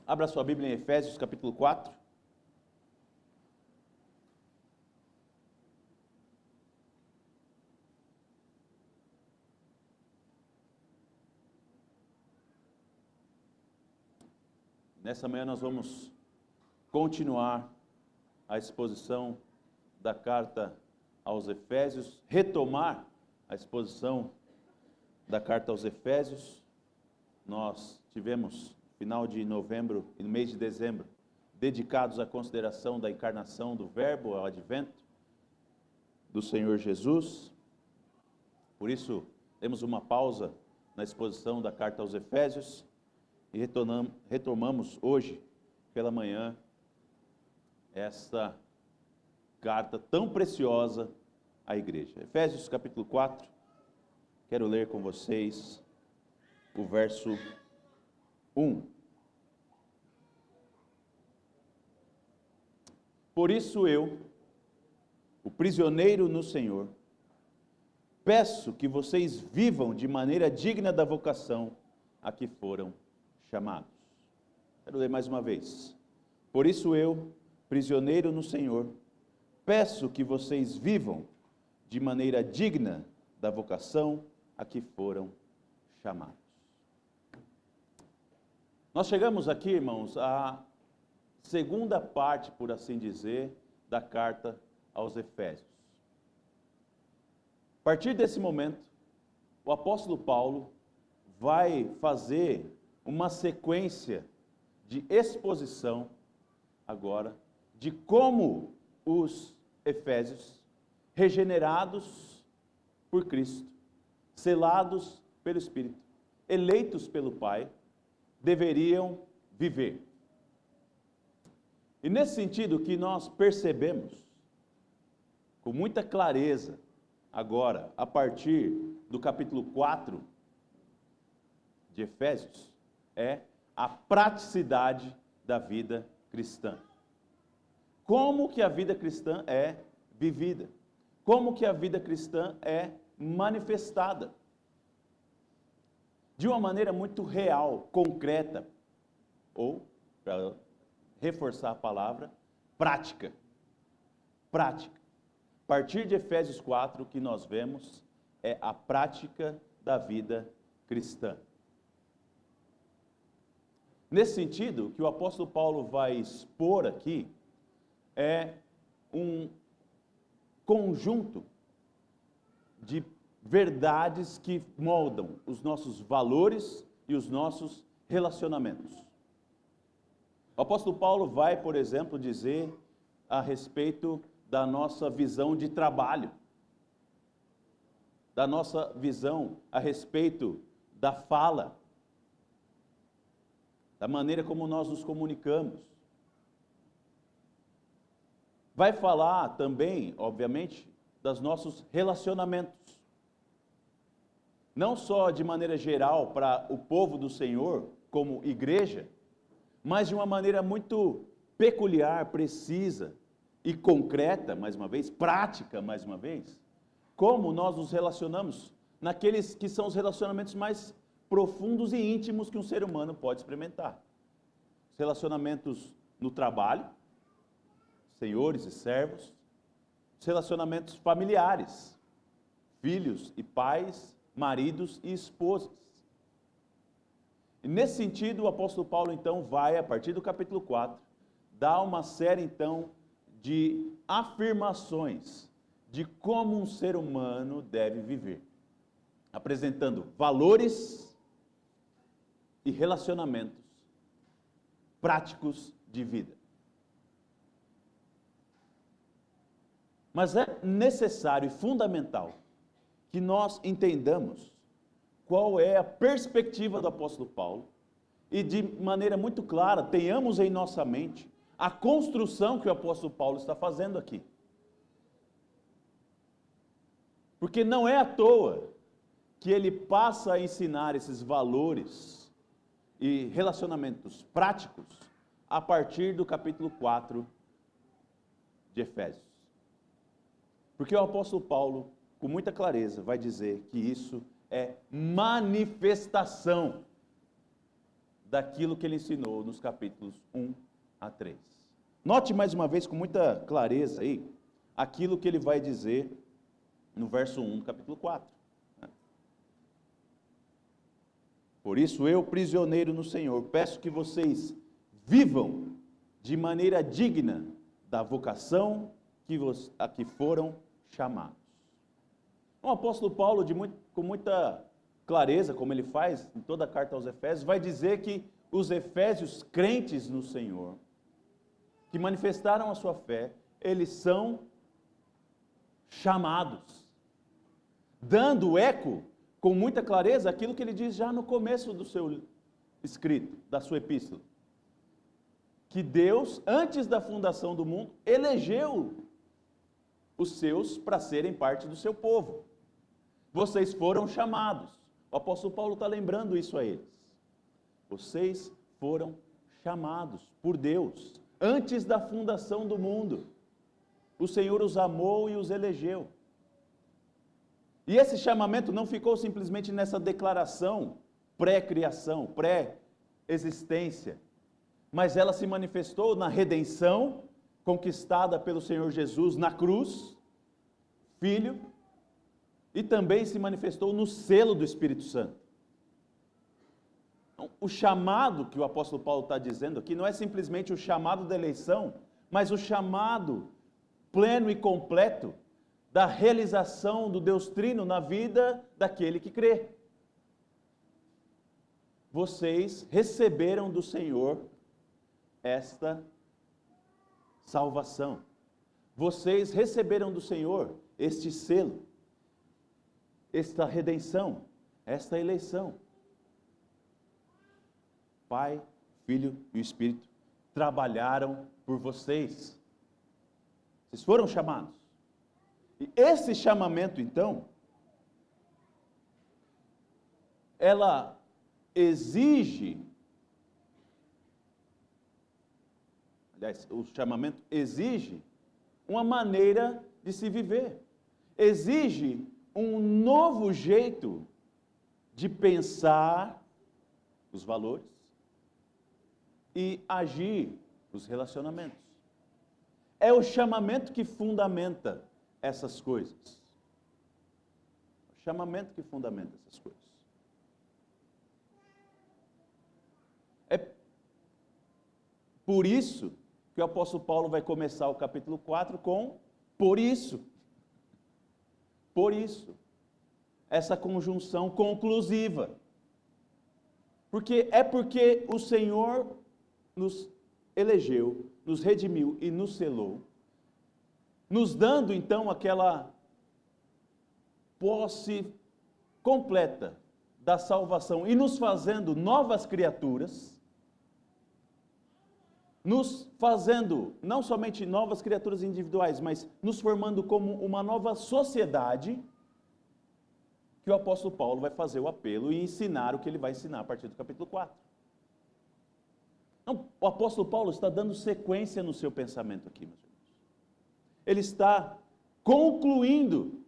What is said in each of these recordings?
Abra sua Bíblia em Efésios capítulo 4. Nessa manhã nós vamos continuar a exposição da carta aos Efésios, retomar a exposição da carta aos Efésios. Nós tivemos final de novembro e no mês de dezembro dedicados à consideração da encarnação do Verbo, ao advento do Senhor Jesus. Por isso, temos uma pausa na exposição da carta aos Efésios e retomamos hoje pela manhã esta carta tão preciosa à igreja. Efésios capítulo 4, quero ler com vocês o verso 1. Por isso eu, o prisioneiro no Senhor, peço que vocês vivam de maneira digna da vocação a que foram chamados. Quero ler mais uma vez. Por isso eu, prisioneiro no Senhor, peço que vocês vivam de maneira digna da vocação a que foram chamados. Nós chegamos aqui, irmãos, à segunda parte, por assim dizer, da carta aos Efésios. A partir desse momento, o apóstolo Paulo vai fazer uma sequência de exposição agora de como os efésios, regenerados por Cristo, selados pelo Espírito, eleitos pelo Pai, deveriam viver. E nesse sentido que nós percebemos com muita clareza agora, a partir do capítulo 4 de Efésios, é a praticidade da vida cristã. Como que a vida cristã é vivida? Como que a vida cristã é manifestada? De uma maneira muito real, concreta, ou, para reforçar a palavra, prática. Prática. A partir de Efésios 4, o que nós vemos é a prática da vida cristã. Nesse sentido, o que o apóstolo Paulo vai expor aqui é um conjunto de verdades que moldam os nossos valores e os nossos relacionamentos. O apóstolo Paulo vai, por exemplo, dizer a respeito da nossa visão de trabalho, da nossa visão a respeito da fala, da maneira como nós nos comunicamos. Vai falar também, obviamente, dos nossos relacionamentos. Não só de maneira geral para o povo do Senhor, como igreja, mas de uma maneira muito peculiar, precisa e concreta, mais uma vez, prática, mais uma vez, como nós nos relacionamos naqueles que são os relacionamentos mais profundos e íntimos que um ser humano pode experimentar. Os relacionamentos no trabalho, senhores e servos, os relacionamentos familiares, filhos e pais, maridos e esposas. E nesse sentido, o apóstolo Paulo então vai, a partir do capítulo 4, dar uma série então de afirmações de como um ser humano deve viver, apresentando valores e relacionamentos práticos de vida. Mas é necessário e fundamental que nós entendamos qual é a perspectiva do apóstolo Paulo e de maneira muito clara tenhamos em nossa mente a construção que o apóstolo Paulo está fazendo aqui. Porque não é à toa que ele passa a ensinar esses valores e relacionamentos práticos a partir do capítulo 4 de Efésios. Porque o apóstolo Paulo, com muita clareza, vai dizer que isso é manifestação daquilo que ele ensinou nos capítulos 1 a 3. Note mais uma vez com muita clareza aí, aquilo que ele vai dizer no verso 1 do capítulo 4. Por isso eu, prisioneiro no Senhor, peço que vocês vivam de maneira digna da vocação a que foram chamados. O apóstolo Paulo, com muita clareza, como ele faz em toda a carta aos Efésios, vai dizer que os efésios crentes no Senhor, que manifestaram a sua fé, eles são chamados, dando eco com muita clareza aquilo que ele diz já no começo do seu escrito, da sua epístola. Que Deus, antes da fundação do mundo, elegeu os seus para serem parte do seu povo. Vocês foram chamados. O apóstolo Paulo está lembrando isso a eles. Vocês foram chamados por Deus, antes da fundação do mundo. O Senhor os amou e os elegeu. E esse chamamento não ficou simplesmente nessa declaração pré-criação, pré-existência, mas ela se manifestou na redenção conquistada pelo Senhor Jesus na cruz, Filho, e também se manifestou no selo do Espírito Santo. Então, o chamado que o apóstolo Paulo está dizendo aqui não é simplesmente o chamado da eleição, mas o chamado pleno e completo da realização do Deus Trino na vida daquele que crê. Vocês receberam do Senhor esta salvação. Vocês receberam do Senhor este selo, esta redenção, esta eleição. Pai, Filho e o Espírito trabalharam por vocês. Vocês foram chamados. E esse chamamento, então, ela exige, aliás, o chamamento exige uma maneira de se viver, exige um novo jeito de pensar os valores e agir os relacionamentos. É o chamamento que fundamenta essas coisas. O chamamento que fundamenta essas coisas. É por isso que o apóstolo Paulo vai começar o capítulo 4 com por isso. Por isso. Essa conjunção conclusiva. Porque o Senhor nos elegeu, nos redimiu e nos selou, nos dando então aquela posse completa da salvação e nos fazendo novas criaturas, nos fazendo não somente novas criaturas individuais, mas nos formando como uma nova sociedade, que o apóstolo Paulo vai fazer o apelo e ensinar o que ele vai ensinar a partir do capítulo 4. Então, o apóstolo Paulo está dando sequência no seu pensamento aqui, meus irmãos. Ele está concluindo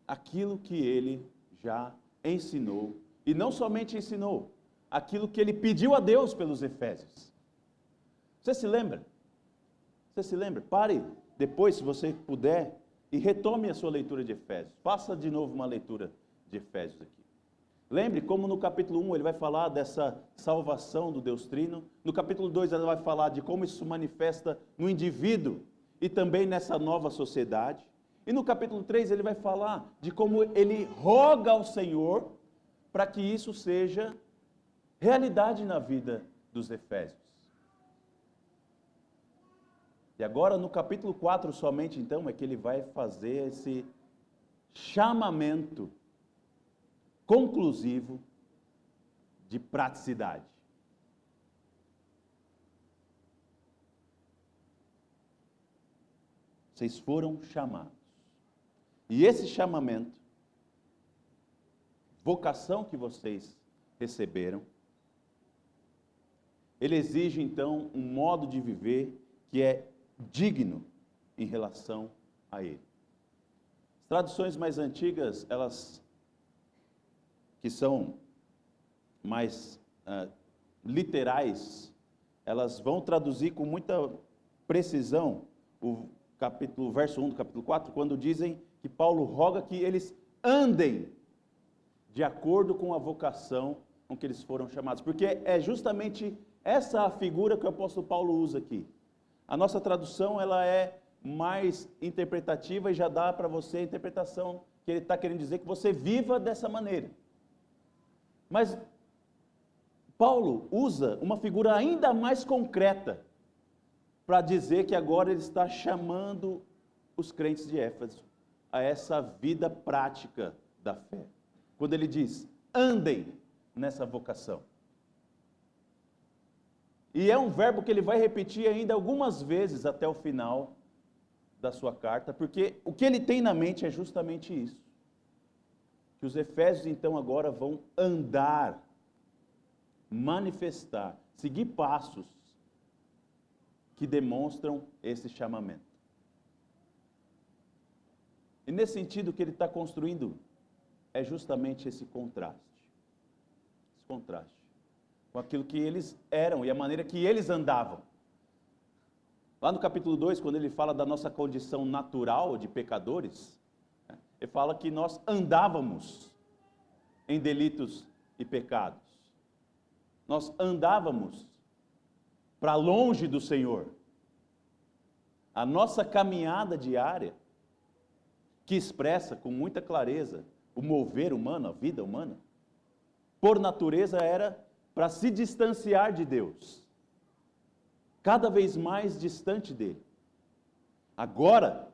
aquilo que ele já ensinou, e não somente ensinou, aquilo que ele pediu a Deus pelos Efésios. Você se lembra? Você se lembra? Pare depois, se você puder, e retome a sua leitura de Efésios. Faça de novo uma leitura de Efésios aqui. Lembre como no capítulo 1 ele vai falar dessa salvação do Deus Trino. No capítulo 2 ele vai falar de como isso se manifesta no indivíduo e também nessa nova sociedade. E no capítulo 3 ele vai falar de como ele roga ao Senhor para que isso seja realidade na vida dos Efésios. E agora no capítulo 4 somente então é que ele vai fazer esse chamamento conclusivo de praticidade. Vocês foram chamados. E esse chamamento, vocação que vocês receberam, ele exige então um modo de viver que é digno em relação a ele. As traduções mais antigas, elas que são mais literais, elas vão traduzir com muita precisão o verso 1 do capítulo 4, quando dizem que Paulo roga que eles andem de acordo com a vocação com que eles foram chamados, porque é justamente essa a figura que o apóstolo Paulo usa aqui. A nossa tradução, ela é mais interpretativa e já dá para você a interpretação que ele está querendo dizer, que você viva dessa maneira. Mas Paulo usa uma figura ainda mais concreta para dizer que agora ele está chamando os crentes de Éfeso a essa vida prática da fé. Quando ele diz, andem nessa vocação. E é um verbo que ele vai repetir ainda algumas vezes até o final da sua carta, porque o que ele tem na mente é justamente isso. Que os efésios então agora vão andar, manifestar, seguir passos que demonstram esse chamamento. E nesse sentido, o que ele está construindo é justamente esse contraste. Esse contraste com aquilo que eles eram e a maneira que eles andavam. Lá no capítulo 2, quando ele fala da nossa condição natural de pecadores, ele fala que nós andávamos em delitos e pecados. Nós andávamos para longe do Senhor. A nossa caminhada diária, que expressa com muita clareza o mover humano, a vida humana, por natureza era para se distanciar de Deus, cada vez mais distante dele. Agora,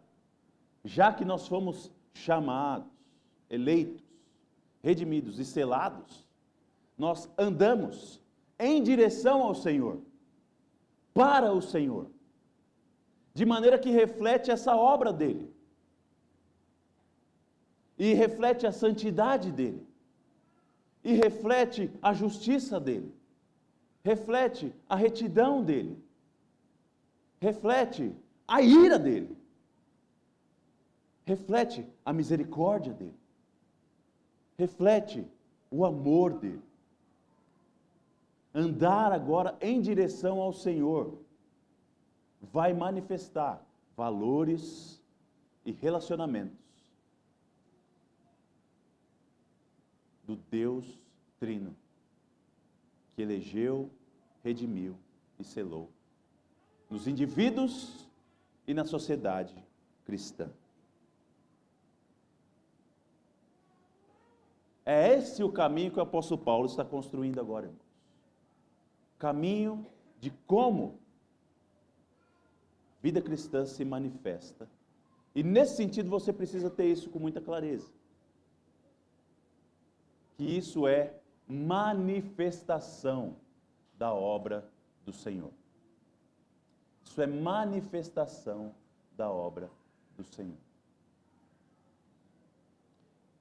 já que nós fomos chamados, eleitos, redimidos e selados, nós andamos em direção ao Senhor, para o Senhor, de maneira que reflete essa obra dele, e reflete a santidade dele, e reflete a justiça dele, reflete a retidão dele, reflete a ira dele, reflete a misericórdia dele, reflete o amor dele. Andar agora em direção ao Senhor vai manifestar valores e relacionamentos do Deus Trino, que elegeu, redimiu e selou nos indivíduos e na sociedade cristã. É esse o caminho que o apóstolo Paulo está construindo agora, irmãos. Caminho de como a vida cristã se manifesta. E nesse sentido você precisa ter isso com muita clareza. Que isso é manifestação da obra do Senhor. Isso é manifestação da obra do Senhor.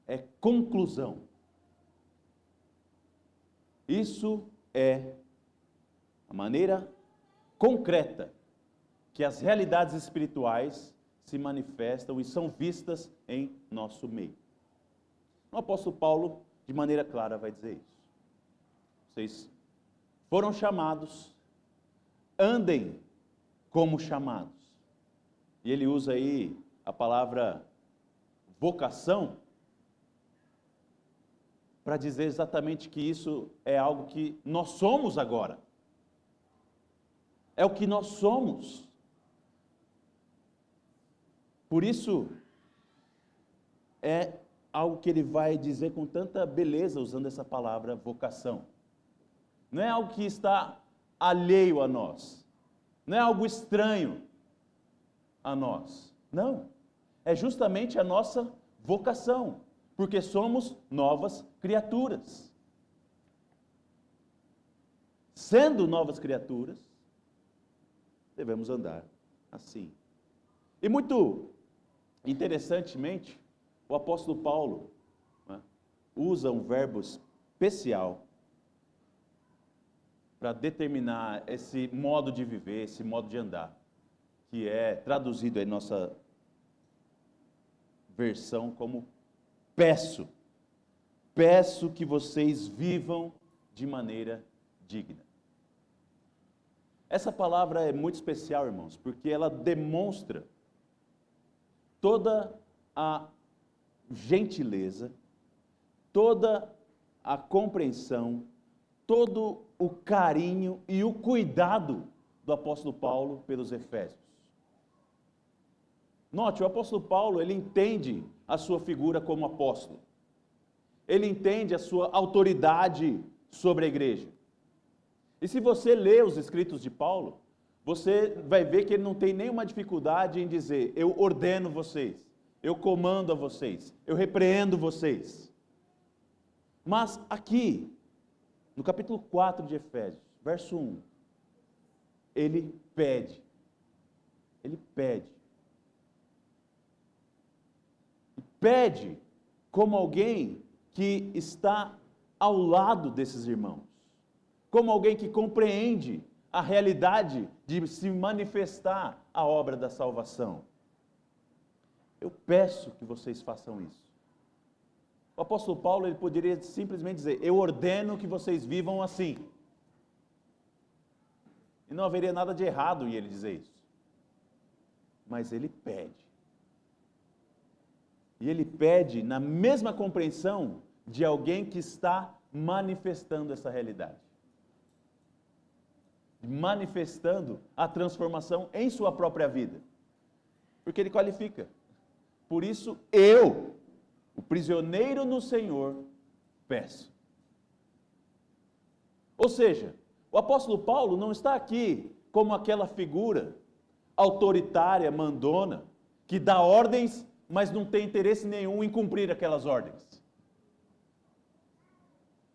É conclusão. Isso é a maneira concreta que as realidades espirituais se manifestam e são vistas em nosso meio. O apóstolo Paulo, de maneira clara, vai dizer isso. Vocês foram chamados, andem como chamados. E ele usa aí a palavra vocação para dizer exatamente que isso é algo que nós somos agora. É o que nós somos. Por isso, é algo que ele vai dizer com tanta beleza, usando essa palavra vocação. Não é algo que está alheio a nós. Não é algo estranho a nós. Não. É justamente a nossa vocação. Porque somos novas criaturas. Sendo novas criaturas, devemos andar assim. E muito interessantemente, o apóstolo Paulo usa um verbo especial para determinar esse modo de viver, esse modo de andar, que é traduzido em nossa versão como peço que vocês vivam de maneira digna. Essa palavra é muito especial, irmãos, porque ela demonstra toda a gentileza, toda a compreensão, todo o carinho e o cuidado do apóstolo Paulo pelos efésios. Note, o apóstolo Paulo, ele entende a sua figura como apóstolo. Ele entende a sua autoridade sobre a igreja. E se você lê os escritos de Paulo, você vai ver que ele não tem nenhuma dificuldade em dizer: eu ordeno vocês, eu comando a vocês, eu repreendo vocês. Mas aqui, no capítulo 4 de Efésios, verso 1, ele pede, como alguém que está ao lado desses irmãos, como alguém que compreende a realidade de se manifestar a obra da salvação. Eu peço que vocês façam isso. O apóstolo Paulo, ele poderia simplesmente dizer: eu ordeno que vocês vivam assim. E não haveria nada de errado em ele dizer isso. Mas ele pede. E ele pede na mesma compreensão de alguém que está manifestando essa realidade. Manifestando a transformação em sua própria vida. Porque ele qualifica. Por isso eu, o prisioneiro no Senhor, peço. Ou seja, o apóstolo Paulo não está aqui como aquela figura autoritária, mandona, que dá ordens, mas não tem interesse nenhum em cumprir aquelas ordens.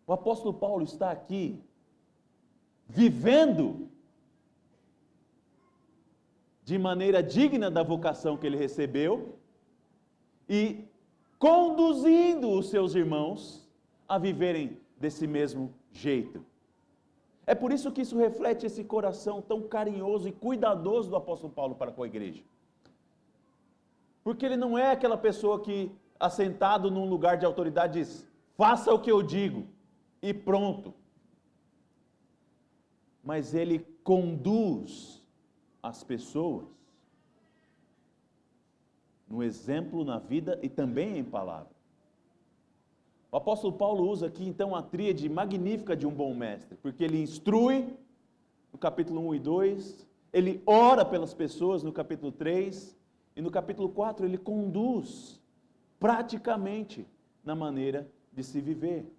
O apóstolo Paulo está aqui vivendo de maneira digna da vocação que ele recebeu e conduzindo os seus irmãos a viverem desse mesmo jeito. É por isso que isso reflete esse coração tão carinhoso e cuidadoso do apóstolo Paulo para com a igreja. Porque ele não é aquela pessoa que, assentado num lugar de autoridade, diz: faça o que eu digo e pronto. Mas ele conduz as pessoas no exemplo, na vida e também em palavra. O apóstolo Paulo usa aqui então a tríade magnífica de um bom mestre, porque ele instrui no capítulo 1 e 2, ele ora pelas pessoas no capítulo 3, e no capítulo 4 ele conduz praticamente na maneira de se viver.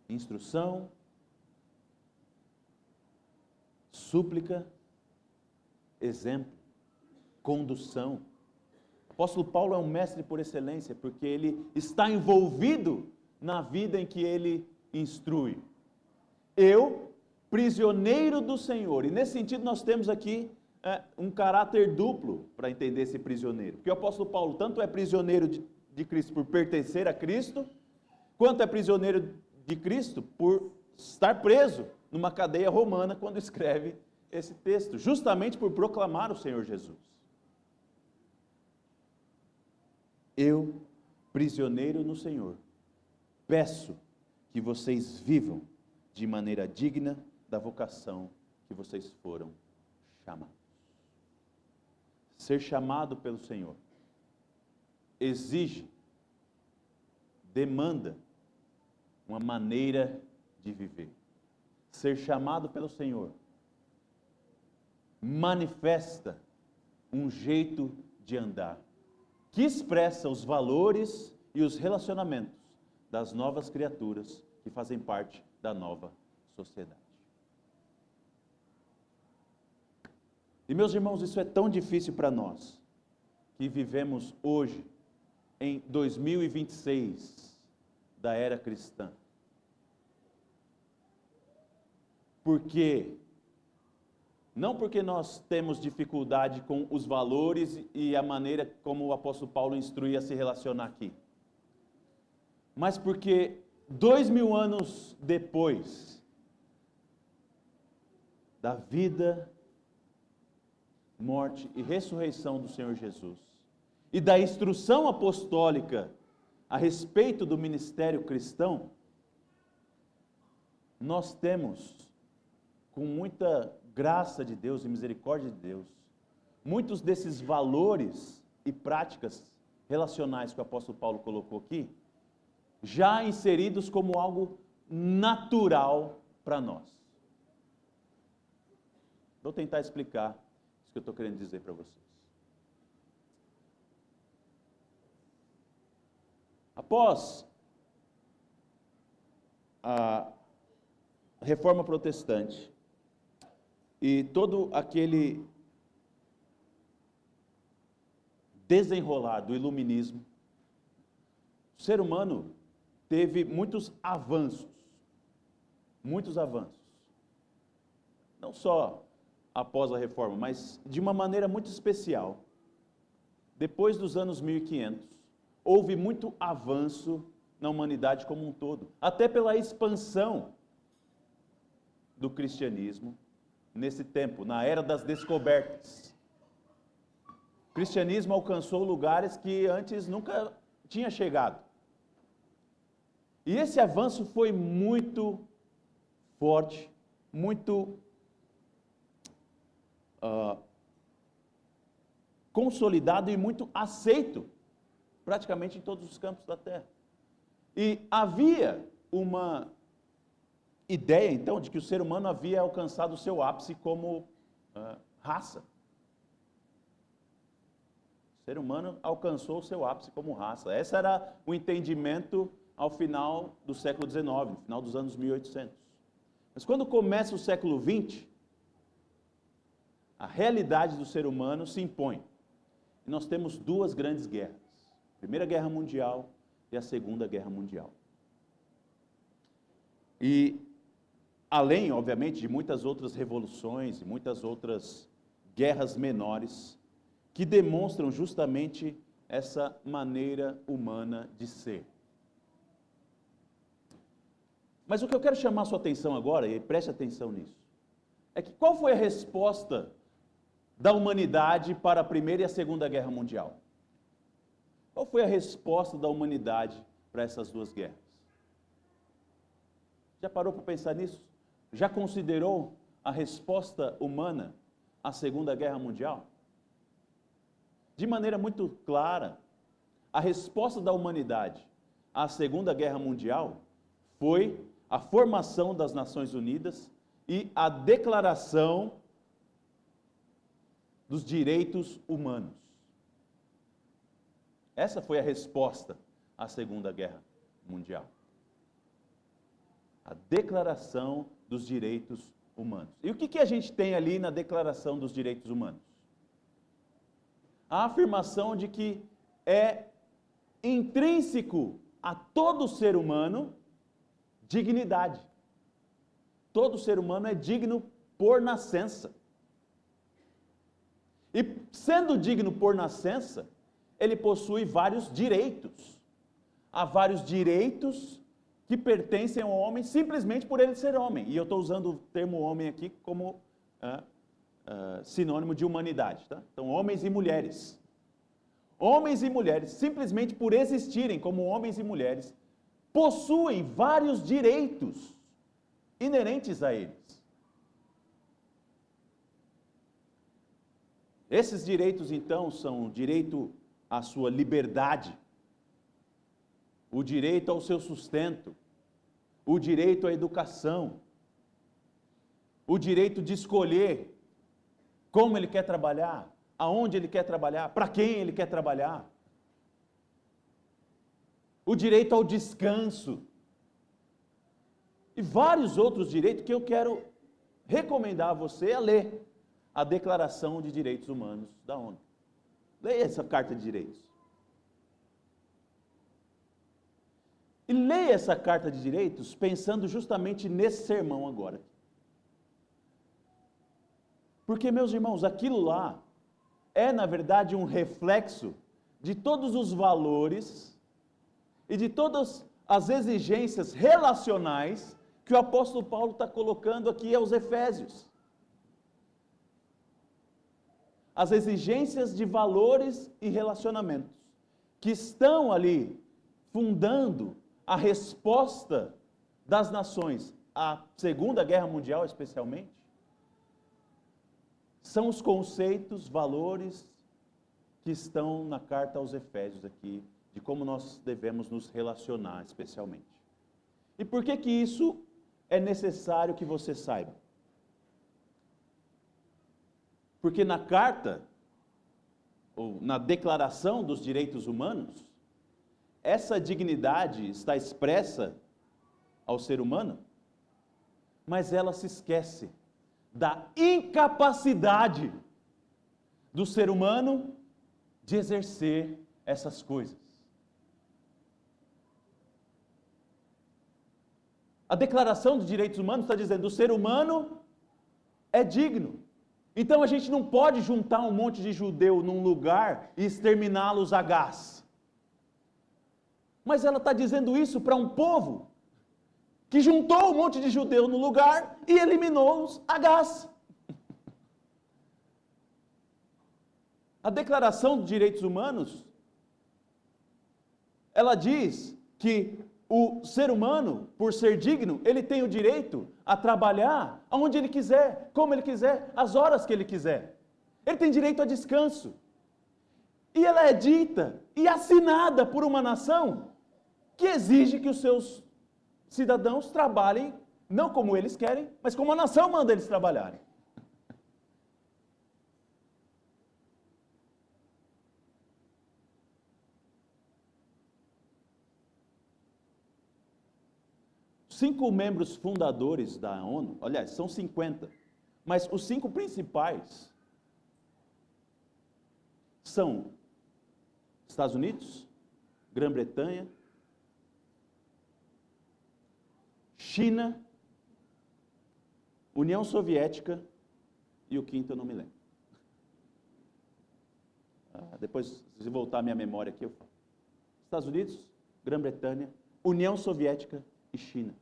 Instrução, súplica, exemplo, condução. O apóstolo Paulo é um mestre por excelência, porque ele está envolvido na vida em que ele instrui. Eu, prisioneiro do Senhor, e nesse sentido nós temos aqui um caráter duplo para entender esse prisioneiro. Porque o apóstolo Paulo tanto é prisioneiro de Cristo por pertencer a Cristo, quanto é prisioneiro de Cristo por estar preso numa cadeia romana quando escreve esse texto, justamente por proclamar o Senhor Jesus. Eu, prisioneiro no Senhor, peço que vocês vivam de maneira digna da vocação que vocês foram chamados. Ser chamado pelo Senhor exige, demanda uma maneira de viver. Ser chamado pelo Senhor manifesta um jeito de andar, que expressa os valores e os relacionamentos das novas criaturas que fazem parte da nova sociedade. E meus irmãos, isso é tão difícil para nós, que vivemos hoje, em 2026, da era cristã. Porque não porque nós temos dificuldade com os valores e a maneira como o apóstolo Paulo instrui a se relacionar aqui, mas porque 2000 anos depois da vida, morte e ressurreição do Senhor Jesus e da instrução apostólica a respeito do ministério cristão, nós temos, com muita graça de Deus e misericórdia de Deus, muitos desses valores e práticas relacionais que o apóstolo Paulo colocou aqui, já inseridos como algo natural para nós. Vou tentar explicar isso que eu estou querendo dizer para vocês. Após a Reforma Protestante e todo aquele desenrolar do iluminismo, o ser humano teve muitos avanços. Não só após a Reforma, mas de uma maneira muito especial. Depois dos anos 1500, houve muito avanço na humanidade como um todo, até pela expansão do cristianismo nesse tempo, na era das descobertas. O cristianismo alcançou lugares que antes nunca tinha chegado. E esse avanço foi muito forte, muito consolidado e muito aceito, praticamente em todos os campos da terra. E havia uma ideia, então, de que o ser humano havia alcançado o seu ápice como raça. O ser humano alcançou o seu ápice como raça. Esse era o entendimento ao final do século XIX, no final dos anos 1800. Mas quando começa o século XX, a realidade do ser humano se impõe. E nós temos duas grandes guerras. A Primeira Guerra Mundial e a Segunda Guerra Mundial. E além, obviamente, de muitas outras revoluções e muitas outras guerras menores, que demonstram justamente essa maneira humana de ser. Mas o que eu quero chamar a sua atenção agora, e preste atenção nisso, é que qual foi a resposta da humanidade para a Primeira e a Segunda Guerra Mundial? Qual foi a resposta da humanidade para essas duas guerras? Já parou para pensar nisso? Já considerou a resposta humana à Segunda Guerra Mundial? De maneira muito clara, a resposta da humanidade à Segunda Guerra Mundial foi a formação das Nações Unidas e a declaração dos direitos humanos. Essa foi a resposta à Segunda Guerra Mundial. A declaração dos direitos humanos. E o que a gente tem ali na declaração dos direitos humanos? A afirmação de que é intrínseco a todo ser humano dignidade. Todo ser humano é digno por nascença. E sendo digno por nascença, ele possui vários direitos. Há vários direitos que pertencem ao homem simplesmente por ele ser homem. E eu estou usando o termo homem aqui como sinônimo de humanidade. Tá? Então, homens e mulheres. Homens e mulheres, simplesmente por existirem como homens e mulheres, possuem vários direitos inerentes a eles. Esses direitos, então, são o direito à sua liberdade, o direito ao seu sustento, o direito à educação, o direito de escolher como ele quer trabalhar, aonde ele quer trabalhar, para quem ele quer trabalhar, o direito ao descanso e vários outros direitos que eu quero recomendar a você a ler a Declaração de Direitos Humanos da ONU. Leia essa Carta de Direitos. E leia essa Carta de Direitos pensando justamente nesse sermão agora. Porque, meus irmãos, aquilo lá é, na verdade, um reflexo de todos os valores e de todas as exigências relacionais que o apóstolo Paulo está colocando aqui aos Efésios. As exigências de valores e relacionamentos que estão ali fundando a resposta das nações à Segunda Guerra Mundial, especialmente, são os conceitos, valores que estão na carta aos Efésios aqui, de como nós devemos nos relacionar especialmente. E por que isso é necessário que você saiba? Porque na carta, ou na Declaração dos Direitos Humanos, essa dignidade está expressa ao ser humano, mas ela se esquece da incapacidade do ser humano de exercer essas coisas. A Declaração dos Direitos Humanos está dizendo que o ser humano é digno. Então a gente não pode juntar um monte de judeu num lugar e exterminá-los a gás. Mas ela está dizendo isso para um povo que juntou um monte de judeu no lugar e eliminou-os a gás. A Declaração dos Direitos Humanos, ela diz que o ser humano, por ser digno, ele tem o direito a trabalhar aonde ele quiser, como ele quiser, as horas que ele quiser. Ele tem direito a descanso. E ela é dita e assinada por uma nação que exige que os seus cidadãos trabalhem, não como eles querem, mas como a nação manda eles trabalharem. Os 5 membros fundadores da ONU, aliás, são 50, mas os 5 principais são Estados Unidos, Grã-Bretanha, China, União Soviética e o quinto eu não me lembro. Depois, se voltar a minha memória aqui, eu falo. Estados Unidos, Grã-Bretanha, União Soviética e China.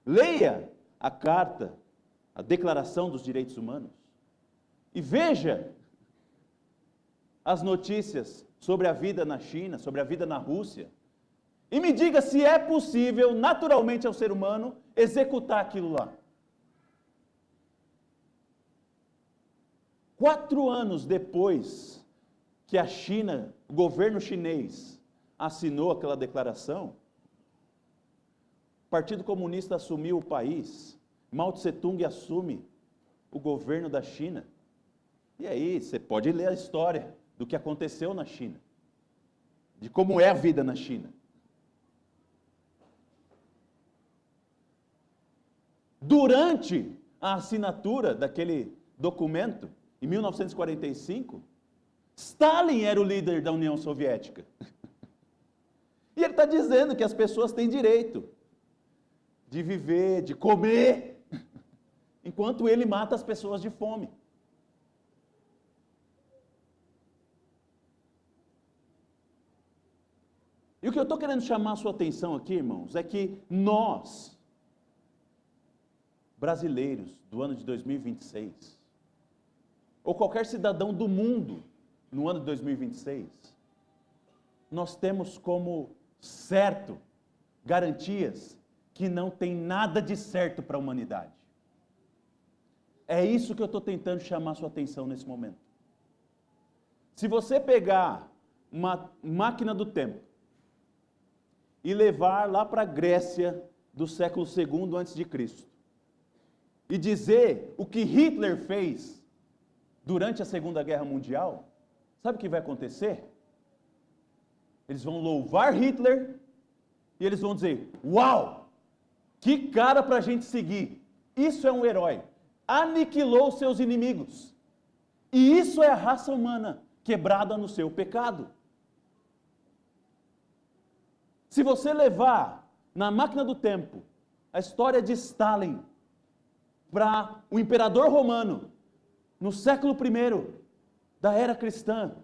Leia a carta, a Declaração dos Direitos Humanos, e veja as notícias sobre a vida na China, sobre a vida na Rússia, e me diga se é possível, naturalmente ao ser humano, executar aquilo lá. 4 anos depois que a China, o governo chinês, assinou aquela declaração, o Partido Comunista assumiu o país, Mao Tse-tung assume o governo da China. E aí, você pode ler a história do que aconteceu na China, de como é a vida na China. Durante a assinatura daquele documento, em 1945, Stalin era o líder da União Soviética. E ele está dizendo que as pessoas têm direito de viver, de comer, enquanto ele mata as pessoas de fome. E o que eu estou querendo chamar a sua atenção aqui, irmãos, é que nós, brasileiros do ano de 2026, ou qualquer cidadão do mundo no ano de 2026, nós temos como certo, garantias, que não tem nada de certo para a humanidade. É isso que eu estou tentando chamar a sua atenção nesse momento. Se você pegar uma máquina do tempo e levar lá para a Grécia do século II a.C., e dizer o que Hitler fez durante a Segunda Guerra Mundial, sabe o que vai acontecer? Eles vão louvar Hitler e eles vão dizer: uau! Que cara para a gente seguir, isso é um herói, aniquilou seus inimigos, e isso é a raça humana quebrada no seu pecado. Se você levar na máquina do tempo a história de Stalin para o imperador romano, no século I da era cristã,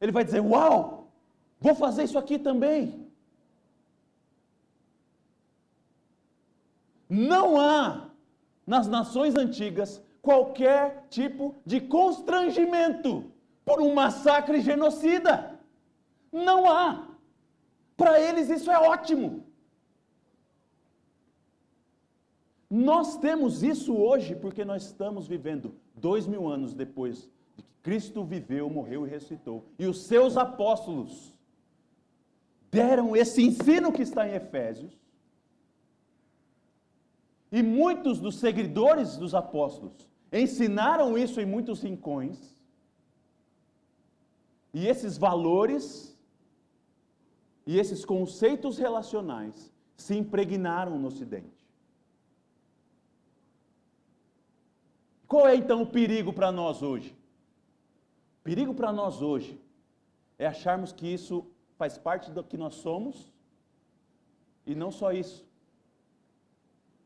ele vai dizer: uau, vou fazer isso aqui também. Não há, nas nações antigas, qualquer tipo de constrangimento por um massacre genocida. Não há. Para eles isso é ótimo. Nós temos isso hoje porque nós estamos vivendo 2000 anos depois de que Cristo viveu, morreu e ressuscitou. E os seus apóstolos deram esse ensino que está em Efésios. E muitos dos seguidores dos apóstolos ensinaram isso em muitos rincões. E esses valores e esses conceitos relacionais se impregnaram no Ocidente. Qual é então o perigo para nós hoje? O perigo para nós hoje é acharmos que isso faz parte do que nós somos, e não só isso,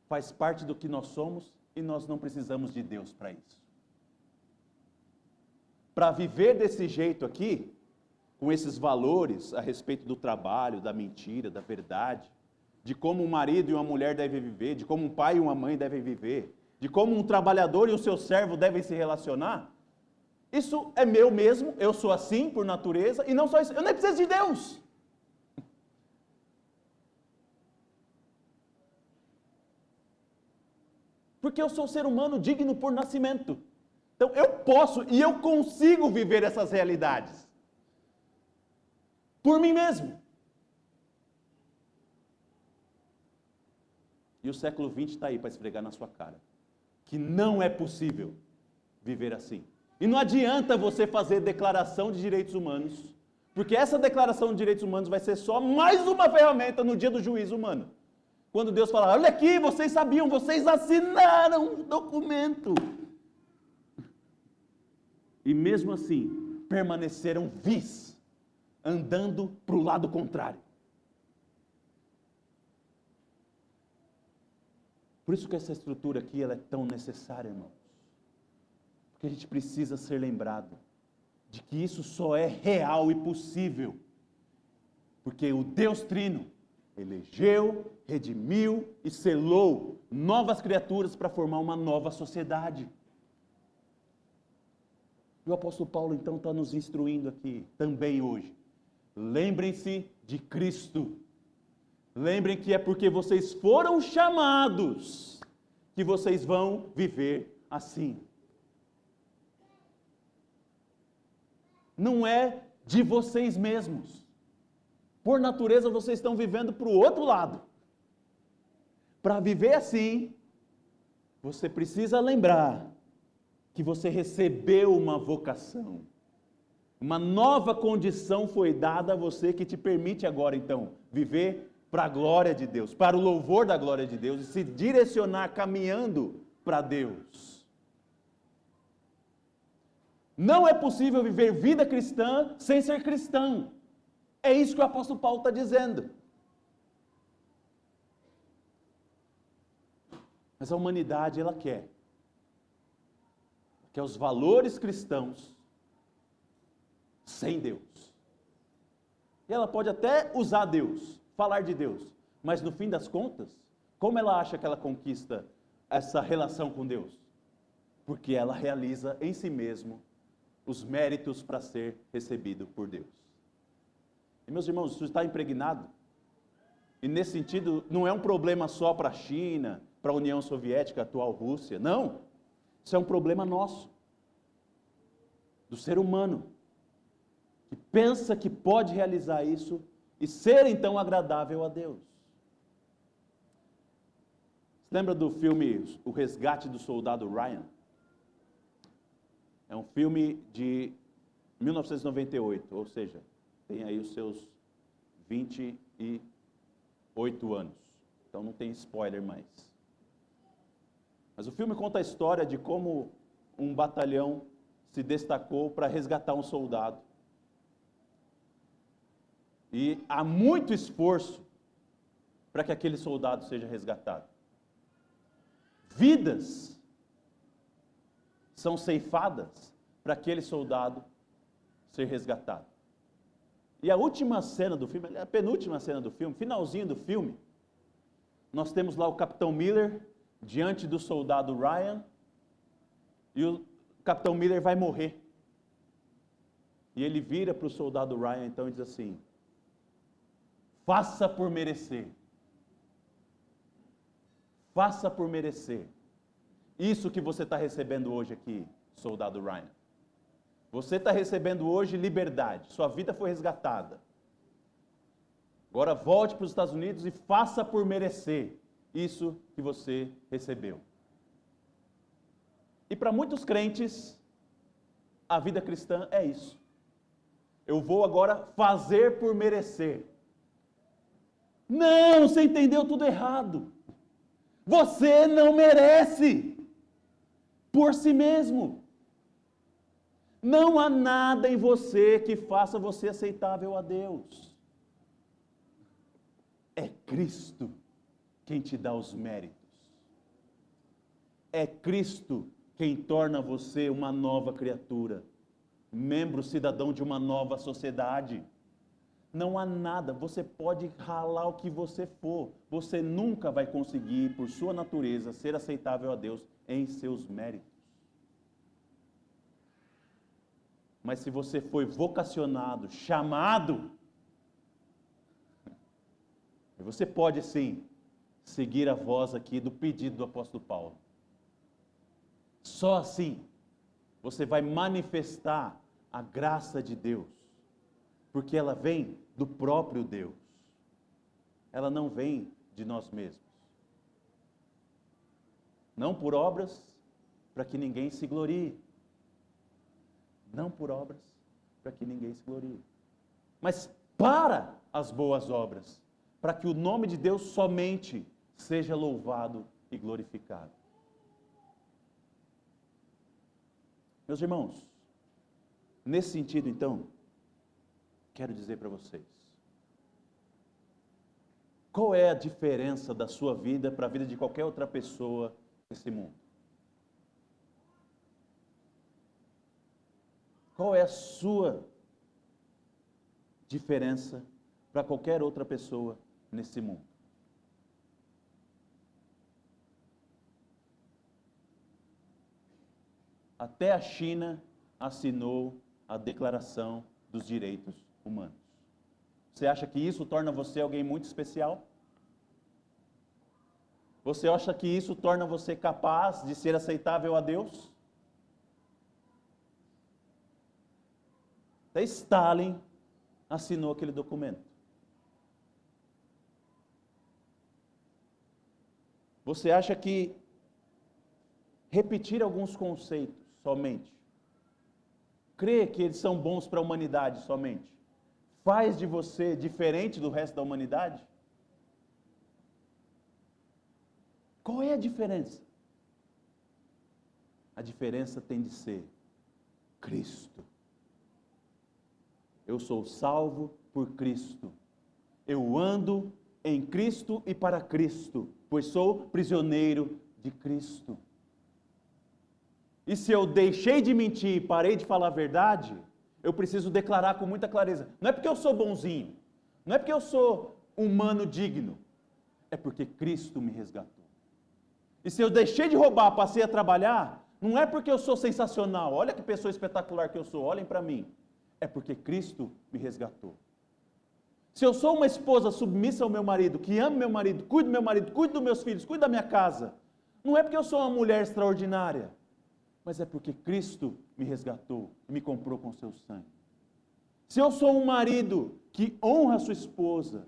faz parte do que nós somos e nós não precisamos de Deus para isso. Para viver desse jeito aqui, com esses valores a respeito do trabalho, da mentira, da verdade, de como um marido e uma mulher devem viver, de como um pai e uma mãe devem viver, de como um trabalhador e o seu servo devem se relacionar, isso é meu mesmo, eu sou assim por natureza, e não só isso, eu nem preciso de Deus. Porque eu sou ser humano digno por nascimento. Então eu posso e eu consigo viver essas realidades. Por mim mesmo. E o século XX está aí para esfregar na sua cara. Que não é possível viver assim. E não adianta você fazer declaração de direitos humanos, porque essa declaração de direitos humanos vai ser só mais uma ferramenta no dia do juízo humano. Quando Deus falar, olha aqui, vocês sabiam, vocês assinaram um documento. E mesmo assim, permaneceram vis, andando para o lado contrário. Por isso que essa estrutura aqui ela é tão necessária, irmãos. Porque a gente precisa ser lembrado de que isso só é real e possível. Porque o Deus Trino elegeu, redimiu e selou novas criaturas para formar uma nova sociedade. E o apóstolo Paulo então está nos instruindo aqui também hoje. Lembrem-se de Cristo. Lembrem que é porque vocês foram chamados que vocês vão viver assim. Não é de vocês mesmos. Por natureza vocês estão vivendo para o outro lado. Para viver assim, você precisa lembrar que você recebeu uma vocação. Uma nova condição foi dada a você que te permite agora então viver para a glória de Deus, para o louvor da glória de Deus e se direcionar caminhando para Deus. Não é possível viver vida cristã sem ser cristão. É isso que o apóstolo Paulo está dizendo. Mas a humanidade, ela quer os valores cristãos sem Deus. E ela pode até usar Deus, falar de Deus, mas no fim das contas, como ela acha que ela conquista essa relação com Deus? Porque ela realiza em si mesmo os méritos para ser recebido por Deus. E meus irmãos, isso está impregnado. E nesse sentido, não é um problema só para a China, para a União Soviética, a atual Rússia. Não. Isso é um problema nosso. Do ser humano. Que pensa que pode realizar isso e ser então agradável a Deus. Você lembra do filme O Resgate do Soldado Ryan? É um filme de 1998, ou seja, tem aí os seus 28 anos. Então não tem spoiler mais. Mas o filme conta a história de como um batalhão se destacou para resgatar um soldado. E há muito esforço para que aquele soldado seja resgatado. Vidas são ceifadas para aquele soldado ser resgatado. E a última cena do filme, a penúltima cena do filme, finalzinho do filme, nós temos lá o Capitão Miller diante do soldado Ryan, e o Capitão Miller vai morrer. E ele vira para o soldado Ryan então e diz assim: faça por merecer. Faça por merecer. Isso que você está recebendo hoje aqui, soldado Ryan. Você está recebendo hoje liberdade. Sua vida foi resgatada. Agora volte para os Estados Unidos e faça por merecer isso que você recebeu. E para muitos crentes, a vida cristã é isso. Eu vou agora fazer por merecer. Não, você entendeu tudo errado. Você não merece por si mesmo. Não há nada em você que faça você aceitável a Deus. É Cristo quem te dá os méritos. É Cristo quem torna você uma nova criatura, membro cidadão de uma nova sociedade. Não há nada, você pode ralar o que você for, você nunca vai conseguir, por sua natureza, ser aceitável a Deus em seus méritos. Mas se você foi vocacionado, chamado, você pode sim seguir a voz aqui do pedido do apóstolo Paulo. Só assim você vai manifestar a graça de Deus, porque ela vem do próprio Deus. Ela não vem de nós mesmos. Não por obras, para que ninguém se glorie. Não por obras, para que ninguém se glorie. Mas para as boas obras, para que o nome de Deus somente seja louvado e glorificado. Meus irmãos, nesse sentido então, quero dizer para vocês, qual é a diferença da sua vida para a vida de qualquer outra pessoa nesse mundo? Qual é a sua diferença para qualquer outra pessoa nesse mundo? Até a China assinou a Declaração dos Direitos Humanos. Você acha que isso torna você alguém muito especial? Você acha que isso torna você capaz de ser aceitável a Deus? Até Stalin assinou aquele documento. Você acha que repetir alguns conceitos somente, crer que eles são bons para a humanidade somente, faz de você diferente do resto da humanidade? Qual é a diferença? A diferença tem de ser Cristo. Eu sou salvo por Cristo. Eu ando em Cristo e para Cristo, pois sou prisioneiro de Cristo. E se eu deixei de mentir e parei de falar a verdade, eu preciso declarar com muita clareza. Não é porque eu sou bonzinho, não é porque eu sou humano digno, é porque Cristo me resgatou. E se eu deixei de roubar, passei a trabalhar, não é porque eu sou sensacional, olha que pessoa espetacular que eu sou, olhem para mim. É porque Cristo me resgatou. Se eu sou uma esposa submissa ao meu marido, que amo meu marido, cuido do meu marido, cuido dos meus filhos, cuido da minha casa, não é porque eu sou uma mulher extraordinária, mas é porque Cristo me resgatou e me comprou com seu sangue. Se eu sou um marido que honra sua esposa,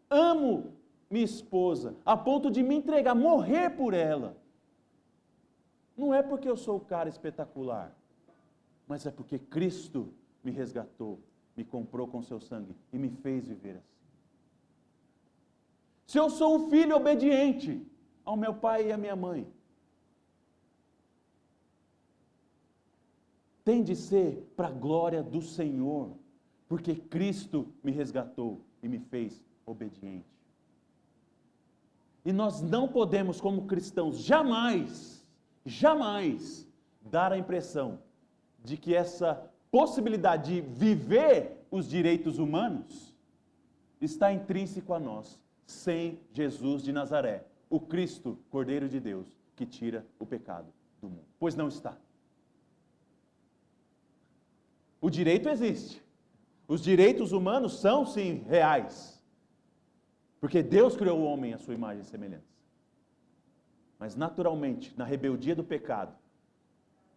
amo minha esposa, a ponto de me entregar, morrer por ela, não é porque eu sou o cara espetacular, mas é porque Cristo me resgatou, me comprou com seu sangue e me fez viver assim. Se eu sou um filho obediente ao meu pai e à minha mãe, tem de ser para a glória do Senhor, porque Cristo me resgatou e me fez obediente. E nós não podemos, como cristãos, jamais dar a impressão de que essa possibilidade de viver os direitos humanos está intrínseco a nós, sem Jesus de Nazaré, o Cristo, Cordeiro de Deus, que tira o pecado do mundo. Pois não está. O direito existe. Os direitos humanos são, sim, reais. Porque Deus criou o homem à sua imagem e semelhança. Mas naturalmente, na rebeldia do pecado,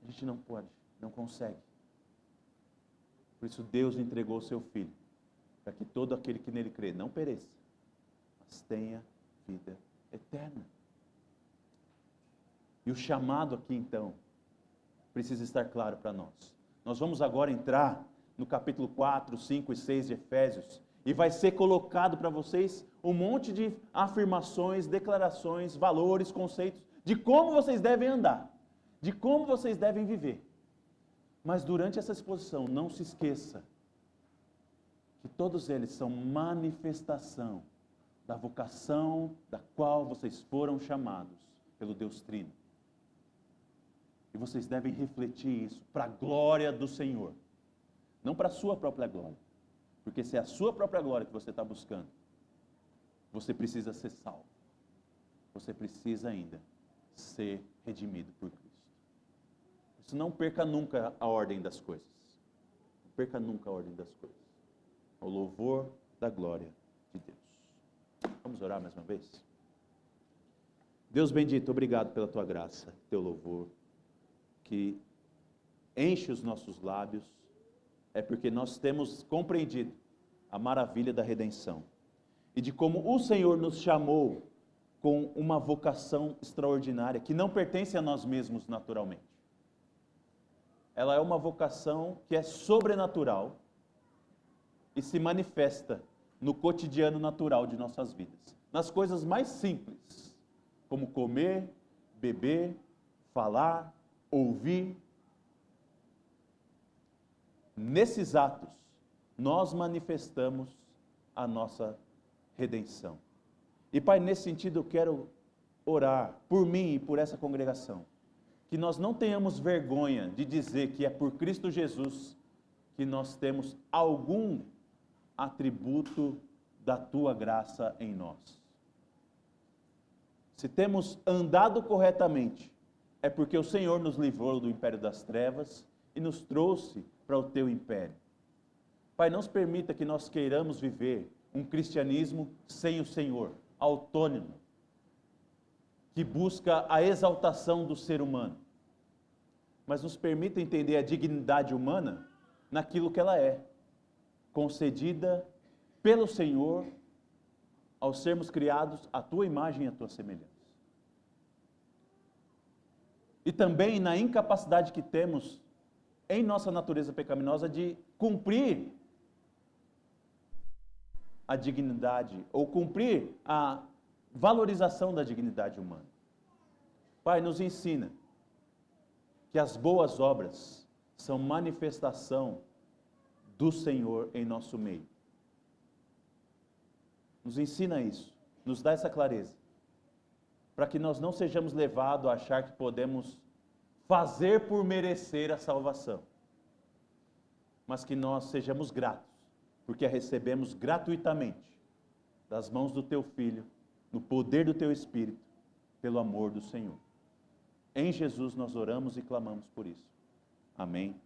a gente não pode, não consegue. Por isso Deus entregou o seu Filho, para que todo aquele que nele crê não pereça, mas tenha vida eterna. E o chamado aqui então, precisa estar claro para nós. Nós vamos agora entrar no capítulo 4, 5 e 6 de Efésios, e vai ser colocado para vocês um monte de afirmações, declarações, valores, conceitos, de como vocês devem andar, de como vocês devem viver. Mas durante essa exposição, não se esqueça que todos eles são manifestação da vocação da qual vocês foram chamados pelo Deus Trino. E vocês devem refletir isso para a glória do Senhor, não para a sua própria glória. Porque se é a sua própria glória que você está buscando, você precisa ser salvo. Você precisa ainda ser redimido por Cristo. Por isso não perca nunca a ordem das coisas. Não perca nunca a ordem das coisas. Ao louvor da glória de Deus. Vamos orar mais uma vez? Deus bendito, obrigado pela tua graça, teu louvor, que enche os nossos lábios. É porque nós temos compreendido a maravilha da redenção e de como o Senhor nos chamou com uma vocação extraordinária que não pertence a nós mesmos naturalmente. Ela é uma vocação que é sobrenatural e se manifesta no cotidiano natural de nossas vidas, nas coisas mais simples, como comer, beber, falar, ouvir. Nesses atos, nós manifestamos a nossa redenção. E Pai, nesse sentido eu quero orar por mim e por essa congregação, que nós não tenhamos vergonha de dizer que é por Cristo Jesus que nós temos algum atributo da Tua graça em nós. Se temos andado corretamente, é porque o Senhor nos livrou do império das trevas e nos trouxe para o Teu império. Pai, não se permita que nós queiramos viver um cristianismo sem o Senhor, autônomo, que busca a exaltação do ser humano. Mas nos permita entender a dignidade humana naquilo que ela é, concedida pelo Senhor ao sermos criados à Tua imagem e à Tua semelhança. E também na incapacidade que temos em nossa natureza pecaminosa de cumprir a dignidade, ou cumprir a valorização da dignidade humana. Pai, nos ensina que as boas obras são manifestação do Senhor em nosso meio. Nos ensina isso, nos dá essa clareza, para que nós não sejamos levados a achar que podemos fazer por merecer a salvação, mas que nós sejamos gratos, porque a recebemos gratuitamente das mãos do Teu Filho, no poder do Teu Espírito, pelo amor do Senhor. Em Jesus nós oramos e clamamos por isso. Amém.